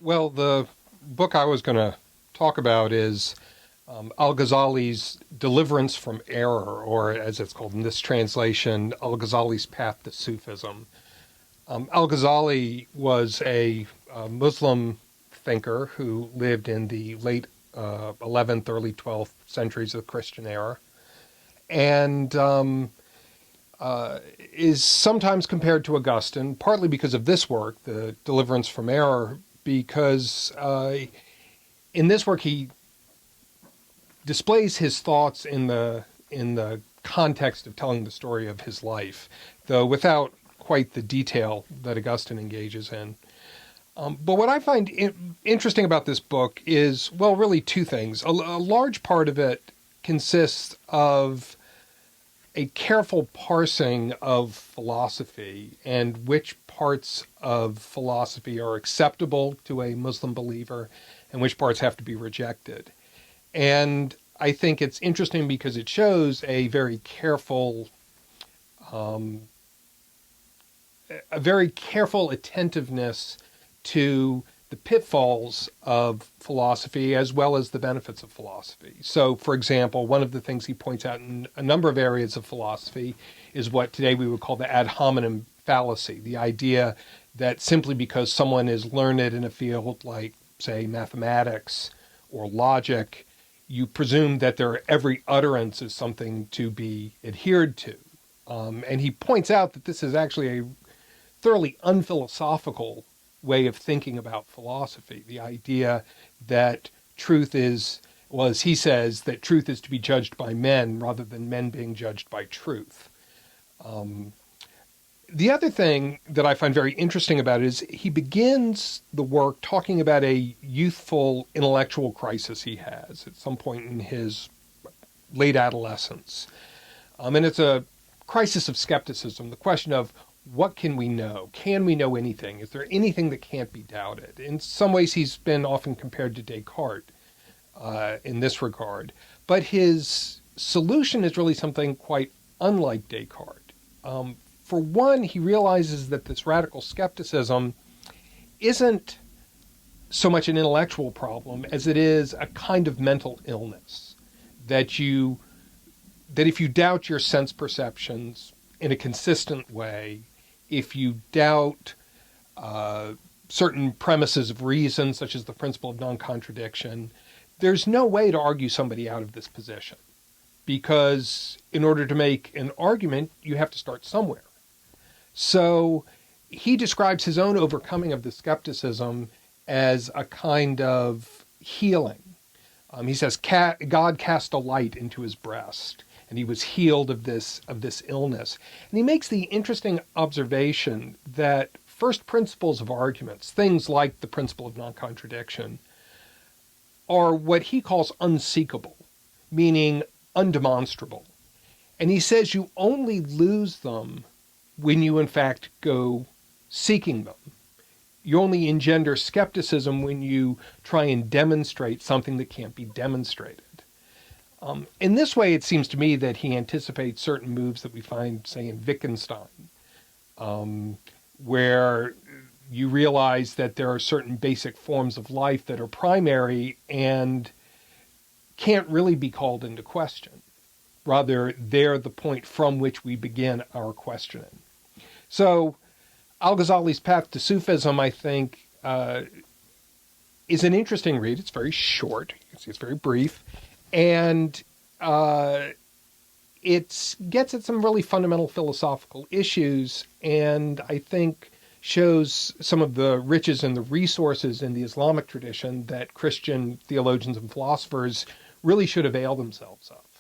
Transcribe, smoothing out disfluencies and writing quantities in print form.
Well, the book I was going to talk about is Al-Ghazali's Deliverance from Error, or as it's called in this translation, Al-Ghazali's Path to Sufism. Al-Ghazali was a Muslim thinker who lived in the late 11th, early 12th centuries of the Christian era, and is sometimes compared to Augustine, partly because of this work, the Deliverance from Error, because in this work he displays his thoughts in the context of telling the story of his life, though without quite the detail that Augustine engages in. But what I find interesting about this book is, well, really two things. A large part of it consists of a careful parsing of philosophy and which parts of philosophy are acceptable to a Muslim believer and which parts have to be rejected. And I think it's interesting because it shows a very careful attentiveness to the pitfalls of philosophy as well as the benefits of philosophy. So, for example, one of the things he points out in a number of areas of philosophy is what today we would call the ad hominem fallacy, the idea that simply because someone is learned in a field like, say, mathematics or logic, you presume that their every utterance is something to be adhered to. And he points out that this is actually a thoroughly unphilosophical way of thinking about philosophy. The idea that truth is, well, as he says, that truth is to be judged by men rather than men being judged by truth. The other thing that I find very interesting about it is he begins the work talking about a youthful intellectual crisis he has at some point in his late adolescence. And it's a crisis of skepticism, the question of, what can we know? Can we know anything? Is there anything that can't be doubted? In some ways, he's been often compared to Descartes in this regard. But his solution is really something quite unlike Descartes. For one, he realizes that this radical skepticism isn't so much an intellectual problem as it is a kind of mental illness. That if you doubt your sense perceptions in a consistent way, if you doubt certain premises of reason, such as the principle of non-contradiction, there's no way to argue somebody out of this position. Because in order to make an argument, you have to start somewhere. So he describes his own overcoming of the skepticism as a kind of healing. He says, God cast a light into his breast, and he was healed of this illness. And he makes the interesting observation that first principles of arguments, things like the principle of non-contradiction, are what he calls unseekable, meaning undemonstrable. And he says you only lose them when you in fact go seeking them. You only engender skepticism when you try and demonstrate something that can't be demonstrated. In this way, it seems to me that he anticipates certain moves that we find, say, in Wittgenstein, where you realize that there are certain basic forms of life that are primary and can't really be called into question. Rather, they're the point from which we begin our questioning. So, Al-Ghazali's Path to Sufism, I think, is an interesting read. It's very short. You can see it's very brief. And it gets at some really fundamental philosophical issues, and I think shows some of the riches and the resources in the Islamic tradition that Christian theologians and philosophers really should avail themselves of.